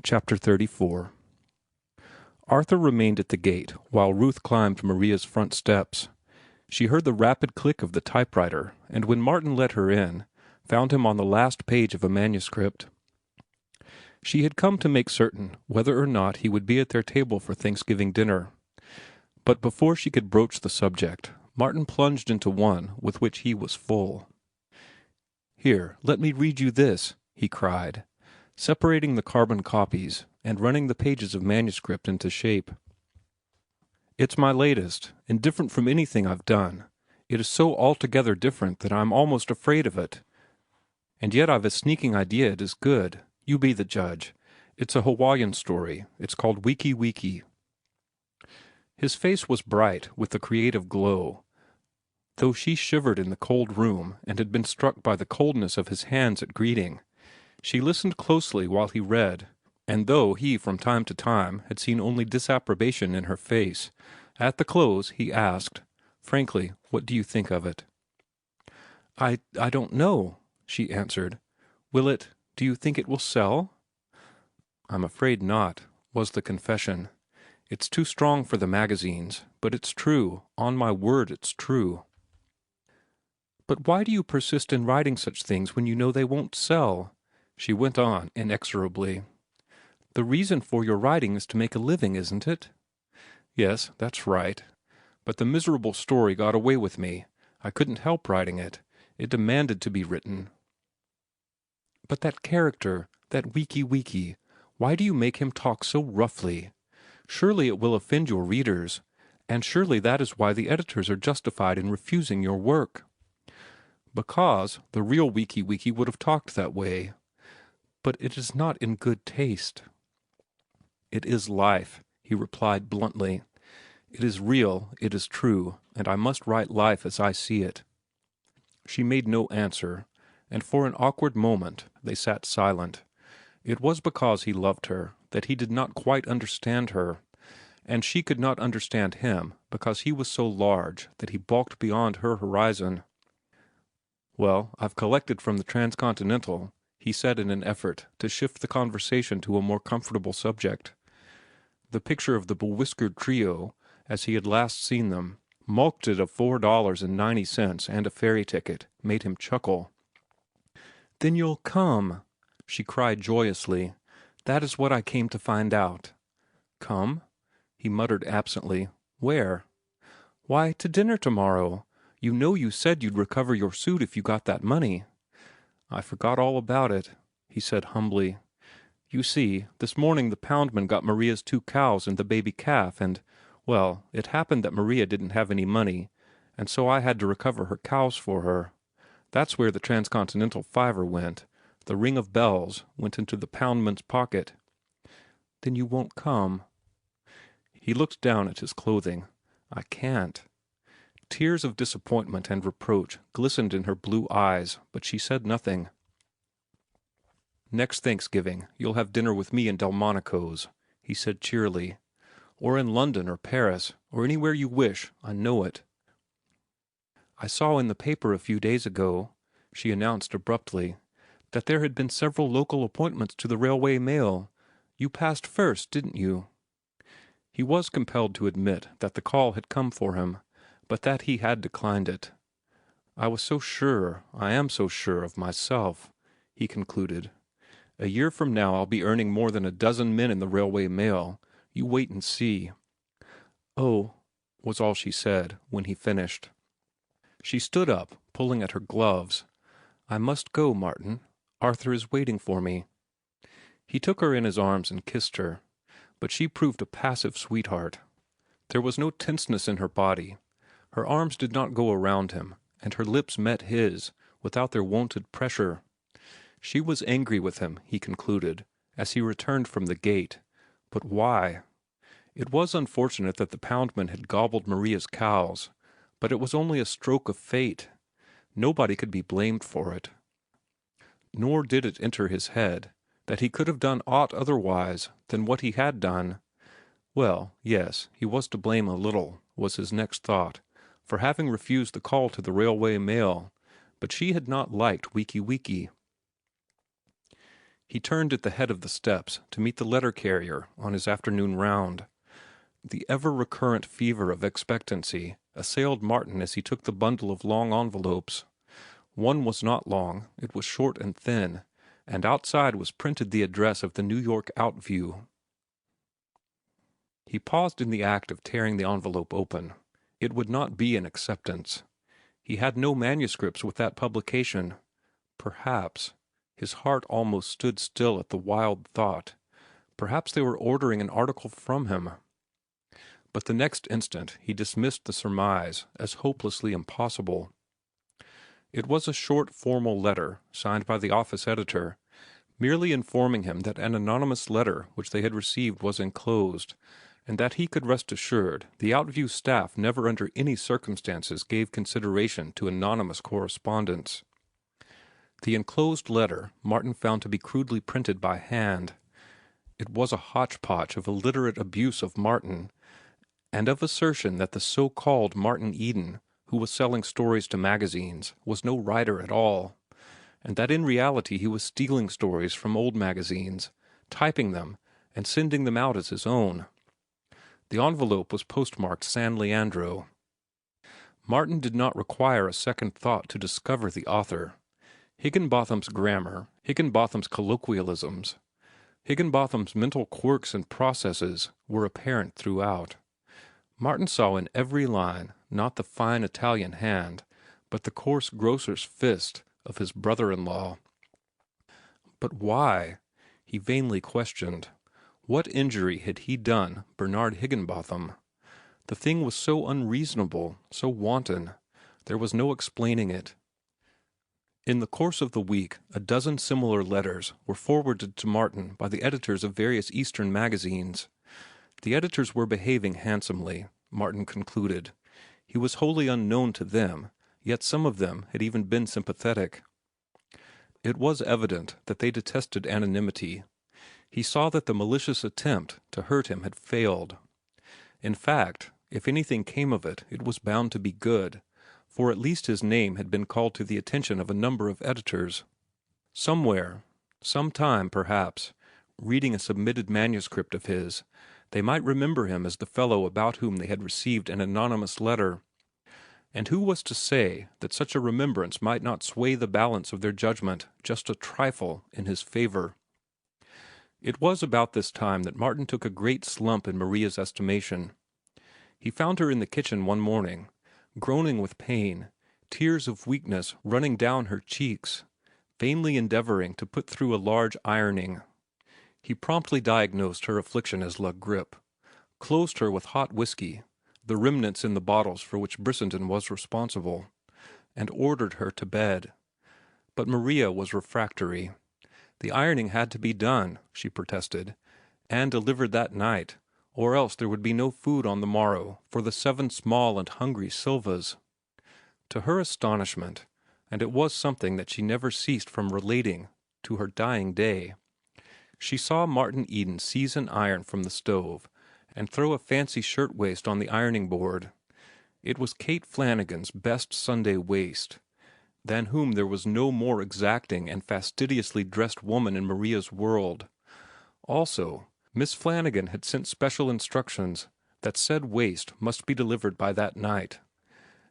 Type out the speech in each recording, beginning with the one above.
Chapter 34. Arthur remained at the gate while Ruth climbed Maria's front steps. She heard the rapid click of the typewriter, and when Martin let her in, found him on the last page of a manuscript. She had come to make certain whether or not he would be at their table for Thanksgiving dinner. But before she could broach the subject, Martin plunged into one with which he was full. "Here, let me read you this," he cried, separating the carbon copies and running the pages of manuscript into shape. "It's my latest, and different from anything I've done. It is so altogether different that I'm almost afraid of it. And yet I've a sneaking idea it is good. You be the judge. It's a Hawaiian story. It's called Wiki Wiki." His face was bright with the creative glow, though she shivered in the cold room and had been struck by the coldness of his hands at greeting. She listened closely while he read, and though he from time to time had seen only disapprobation in her face, at the close he asked, "Frankly, what do you think of it?" I don't know," she answered. Do you think it will sell?" "I'm afraid not," was the confession. "It's too strong for the magazines, but it's true. On my word, it's true." "But why do you persist in writing such things when you know they won't sell?" she went on inexorably. "The reason for your writing is to make a living, isn't it?" "Yes, that's right. But the miserable story got away with me. I couldn't help writing it. It demanded to be written." "But that character, that Wiki Wiki, why do you make him talk so roughly? Surely it will offend your readers, and surely that is why the editors are justified in refusing your work." "Because the real Wiki Wiki would have talked that way. But it is not in good taste." "It is life," he replied bluntly. "It is real, it is true, and I must write life as I see it." She made no answer, and for an awkward moment they sat silent. It was because he loved her that he did not quite understand her, and she could not understand him because he was so large that he bulked beyond her horizon. "Well, I've collected from the Transcontinental," he said in an effort to shift the conversation to a more comfortable subject. The picture of the bewhiskered trio, as he had last seen them, mulcted of $4.90 and a ferry ticket, made him chuckle. "Then you'll come," she cried joyously. "That is what I came to find out." "Come?" he muttered absently. "Where?" "Why, to dinner tomorrow. You know you said you'd recover your suit if you got that money." "I forgot all about it," he said humbly. "You see, this morning the poundman got Maria's 2 cows and the baby calf, and, well, it happened that Maria didn't have any money, and so I had to recover her cows for her. That's where the Transcontinental fiver went. The ring of bells went into the poundman's pocket." "Then you won't come?" He looked down at his clothing. "I can't." Tears of disappointment and reproach glistened in her blue eyes, but she said nothing. "Next Thanksgiving you'll have dinner with me in Delmonico's," he said cheerily. "Or in London or Paris, or anywhere you wish. I know it." "I saw in the paper a few days ago," she announced abruptly, "that there had been several local appointments to the railway mail. You passed first, didn't you?" He was compelled to admit that the call had come for him, but that he had declined it. I am so sure of myself," he concluded. "A year from now I'll be earning more than a dozen men in the railway mail. You wait and see." "Oh," was all she said when he finished. She stood up, pulling at her gloves. "I must go, Martin. Arthur is waiting for me." He took her in his arms and kissed her, but she proved a passive sweetheart. There was no tenseness in her body. Her arms did not go around him, and her lips met his without their wonted pressure. She was angry with him, he concluded, as he returned from the gate. But why? It was unfortunate that the poundman had gobbled Maria's cows, but it was only a stroke of fate. Nobody could be blamed for it. Nor did it enter his head that he could have done aught otherwise than what he had done. Well, yes, he was to blame a little, was his next thought, for having refused the call to the railway mail, but she had not liked Wiki Wiki. He turned at the head of the steps to meet the letter carrier on his afternoon round. The ever-recurrent fever of expectancy assailed Martin as he took the bundle of long envelopes. One was not long, it was short and thin, and outside was printed the address of the New York Outview. He paused in the act of tearing the envelope open. It would not be an acceptance. He had no manuscripts with that publication. Perhaps, his heart almost stood still at the wild thought, perhaps they were ordering an article from him. But the next instant he dismissed the surmise as hopelessly impossible. It was a short, formal letter, signed by the office editor, merely informing him that an anonymous letter which they had received was enclosed, and that he could rest assured the Outview staff never under any circumstances gave consideration to anonymous correspondence. The enclosed letter Martin found to be crudely printed by hand. It was a hodgepodge of illiterate abuse of Martin, and of assertion that the so-called Martin Eden, who was selling stories to magazines, was no writer at all, and that in reality he was stealing stories from old magazines, typing them, and sending them out as his own. The envelope was postmarked San Leandro. Martin did not require a second thought to discover the author. Higginbotham's grammar, Higginbotham's colloquialisms, Higginbotham's mental quirks and processes were apparent throughout. Martin saw in every line not the fine Italian hand, but the coarse grocer's fist of his brother-in-law. But why? He vainly questioned. What injury had he done Bernard Higginbotham? The thing was so unreasonable, so wanton. There was no explaining it. In the course of the week, a dozen similar letters were forwarded to Martin by the editors of various Eastern magazines. The editors were behaving handsomely, Martin concluded. He was wholly unknown to them, yet some of them had even been sympathetic. It was evident that they detested anonymity. He saw that the malicious attempt to hurt him had failed. In fact, if anything came of it, it was bound to be good, for at least his name had been called to the attention of a number of editors. Somewhere, sometime perhaps, reading a submitted manuscript of his, they might remember him as the fellow about whom they had received an anonymous letter. And who was to say that such a remembrance might not sway the balance of their judgment just a trifle in his favor? It was about this time that Martin took a great slump in Maria's estimation. He found her in the kitchen one morning, groaning with pain, tears of weakness running down her cheeks, vainly endeavoring to put through a large ironing. He promptly diagnosed her affliction as la grippe, closed her with hot whiskey, the remnants in the bottles for which Brissenden was responsible, and ordered her to bed. But Maria was refractory. The ironing had to be done, she protested, and delivered that night, or else there would be no food on the morrow for the 7 small and hungry Silvas. To her astonishment, and it was something that she never ceased from relating to her dying day, she saw Martin Eden seize an iron from the stove and throw a fancy shirt-waist on the ironing board. It was Kate Flanagan's best Sunday waist, than whom there was no more exacting and fastidiously dressed woman in Maria's world. Also, Miss Flanagan had sent special instructions that said waist must be delivered by that night.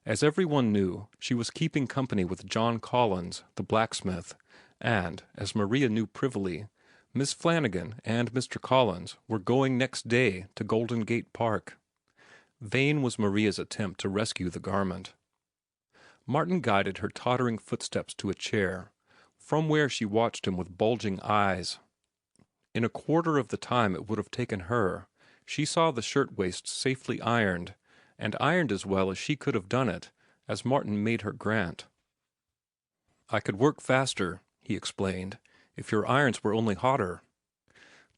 As everyone knew, she was keeping company with John Collins, the blacksmith, and, as Maria knew privily, Miss Flanagan and Mr. Collins were going next day to Golden Gate Park. Vain was Maria's attempt to rescue the garment. Martin guided her tottering footsteps to a chair, from where she watched him with bulging eyes. In a quarter of the time it would have taken her, she saw the shirt-waist safely ironed, and ironed as well as she could have done it, as Martin made her grant. "I could work faster," he explained, "if your irons were only hotter."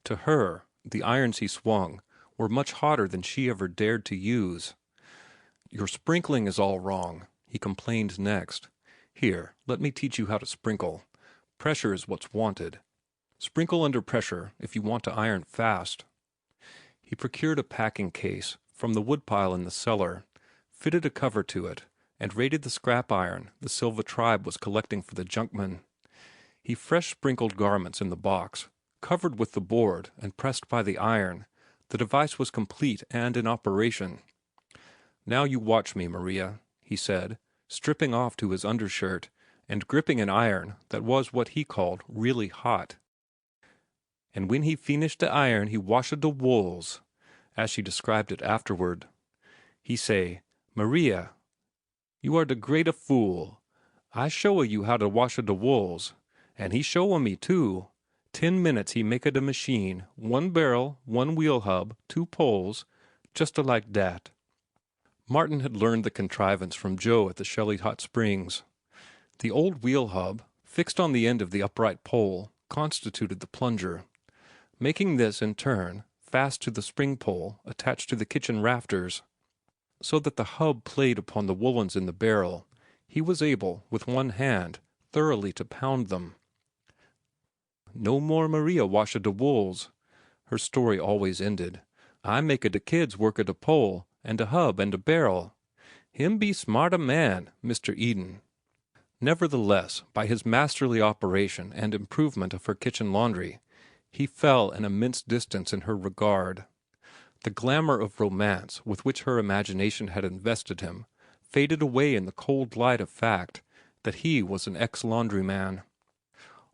To her, the irons he swung were much hotter than she ever dared to use. "Your sprinkling is all wrong," he complained next. "Here, let me teach you how to sprinkle. Pressure is what's wanted. Sprinkle under pressure if you want to iron fast." He procured a packing case from the woodpile in the cellar, fitted a cover to it, and raided the scrap iron the Silva tribe was collecting for the junkman. He fresh sprinkled garments in the box, covered with the board and pressed by the iron. The device was complete and in operation. "Now you watch me, Maria," he said, stripping off to his undershirt and gripping an iron that was what he called really hot. "And when he finished the iron, he washed the wools," as she described it afterward. He say, "Maria, you are the great a fool. I showa you how to wash the wools. And he showa me, too. 10 minutes he make the machine, 1 barrel, 1 wheel hub, 2 poles, just like that." Martin had learned the contrivance from Joe at the Shelley Hot Springs. The old wheel hub, fixed on the end of the upright pole, constituted the plunger. Making this, in turn, fast to the spring pole attached to the kitchen rafters, so that the hub played upon the woolens in the barrel, he was able, with one hand, thoroughly to pound them. "No more Maria washa de wools," her story always ended. "I make de kids work de pole, and de hub, and de barrel. Him be smart a man, Mr. Eden." Nevertheless, by his masterly operation and improvement of her kitchen laundry, he fell an immense distance in her regard. The glamour of romance with which her imagination had invested him faded away in the cold light of fact that he was an ex-laundryman.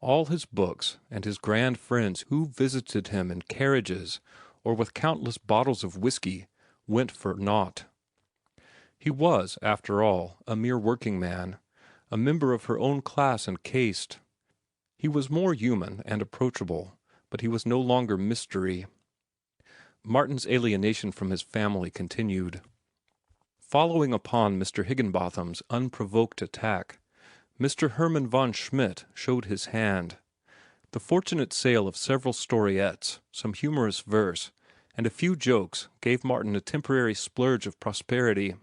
All his books and his grand friends who visited him in carriages or with countless bottles of whiskey went for naught. He was, after all, a mere working man, a member of her own class and caste. He was more human and approachable, but he was no longer mystery. Martin's alienation from his family continued. Following upon Mr. Higginbotham's unprovoked attack, Mr. Hermann von Schmidt showed his hand. The fortunate sale of several storiettes, some humorous verse, and a few jokes gave Martin a temporary splurge of prosperity.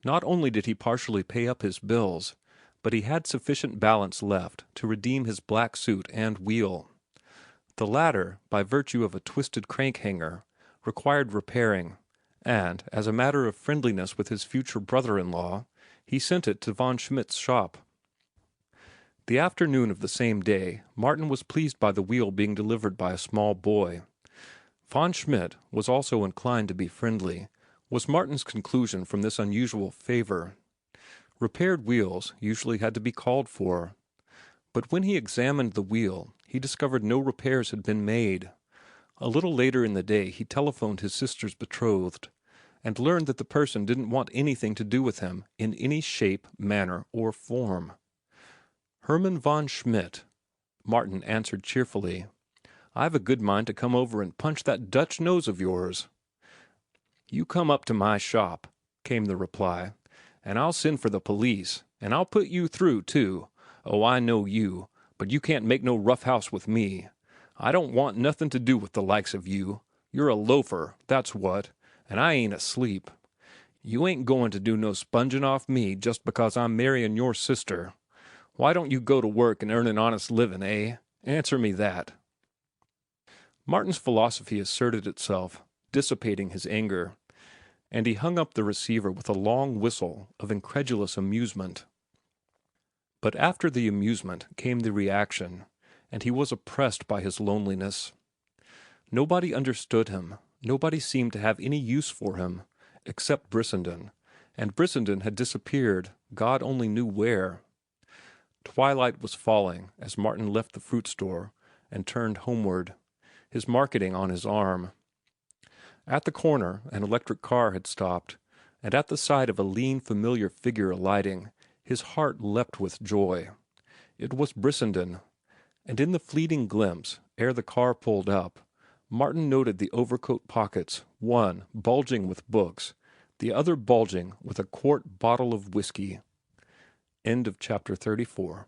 Not only did he partially pay up his bills, but he had sufficient balance left to redeem his black suit and wheel. The latter, by virtue of a twisted crank hanger, required repairing, and, as a matter of friendliness with his future brother-in-law, he sent it to von Schmidt's shop. The afternoon of the same day, Martin was pleased by the wheel being delivered by a small boy. Von Schmidt was also inclined to be friendly, was Martin's conclusion from this unusual favor. Repaired wheels usually had to be called for. But when he examined the wheel, he discovered no repairs had been made. A little later in the day he telephoned his sister's betrothed, and learned that the person didn't want anything to do with him in any shape, manner, or form. "Hermann von Schmidt," Martin answered cheerfully. "I've a good mind to come over and punch that Dutch nose of yours." "You come up to my shop," came the reply, "and I'll send for the police, and I'll put you through, too. Oh, I know you, but you can't make no rough house with me. I don't want nothing to do with the likes of you. You're a loafer, that's what, and I ain't asleep. You ain't goin' to do no spongin' off me just because I'm marryin' your sister. Why don't you go to work and earn an honest livin', eh? Answer me that." Martin's philosophy asserted itself, dissipating his anger, and he hung up the receiver with a long whistle of incredulous amusement. But after the amusement came the reaction, and he was oppressed by his loneliness. Nobody understood him, nobody seemed to have any use for him, except Brissenden, and Brissenden had disappeared, God only knew where. Twilight was falling as Martin left the fruit store and turned homeward, his marketing on his arm. At the corner an electric car had stopped, and at the sight of a lean, familiar figure alighting, his heart leapt with joy. It was Brissenden, and in the fleeting glimpse, ere the car pulled up, Martin noted the overcoat pockets, one bulging with books, the other bulging with a quart bottle of whiskey. End of chapter 34.